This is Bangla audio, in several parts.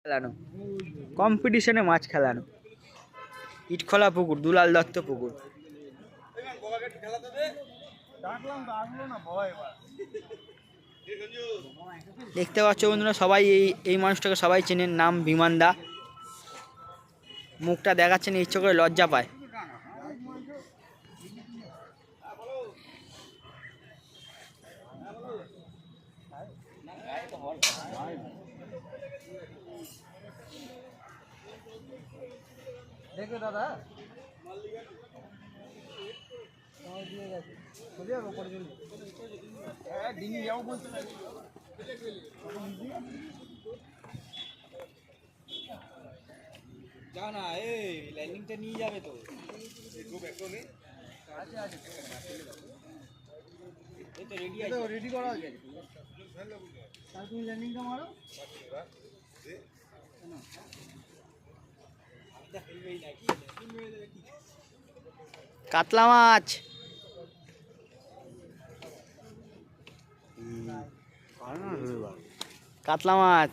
খেলানো, কম্পিটিশনে মাছ খেলানো, ইটখোলা পুকুর, দুলাল দত্ত পুকুর। দেখতে পাচ্ছ বন্ধুরা, সবাই এই মানুষটাকে সবাই চেনেন, নাম বিমান দা। মুখটা দেখাচ্ছেন, ইচ্ছে করে লজ্জা পায়। দেখবে দাদা ডিঙি যাও বলতে যাও না, এই ল্যান্ডিংটা নিয়ে যাবে তো। রেডি করা আছে, তুমি ল্যান্ডিংটা মারো। কাতলা মাছ, কাতলা মাছ।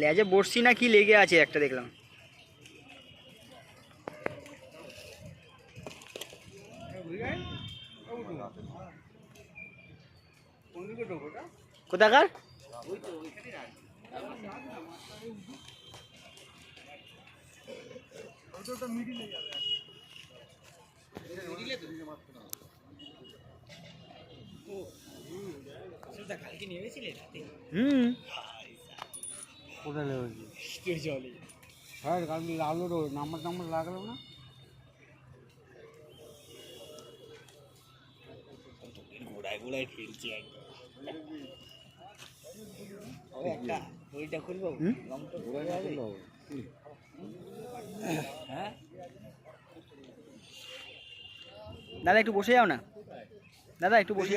লেজে বড়শি না কি লেগে আছে একটা, দেখলাম। কোথাকার? নাম্বার লাগলো না। গোড়ায় গোড়ায় ফেলছি একটা, ওইটা খুলবো। হ্যাঁ দাদা একটু বসে যাও না, দাদা একটু বসে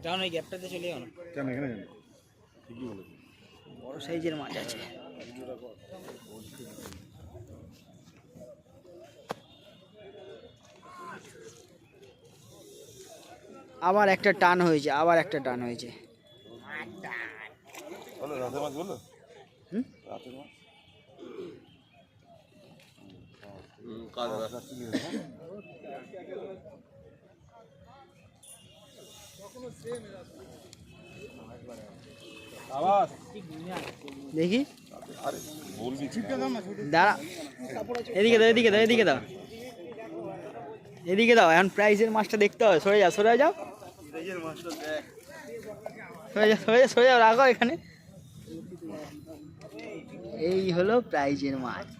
যাও না, এই গ্যাপটাতে চলে যাও না। কেন এখানে বড় সাইজের মাছ আছে। আবার একটা টান হয়েছে, আবার একটা টান হয়েছে। দেখি দাঁড়া, এদিকে দাও, এদিকে দাও, এদিকে দাও, এদিকে দাও। এখন প্রাইজের মাছটা দেখতে হবে। সরে যাও, সরে যাও, সরে যাও, রাখো এখানে। এই হলো প্রাইজের মাছ।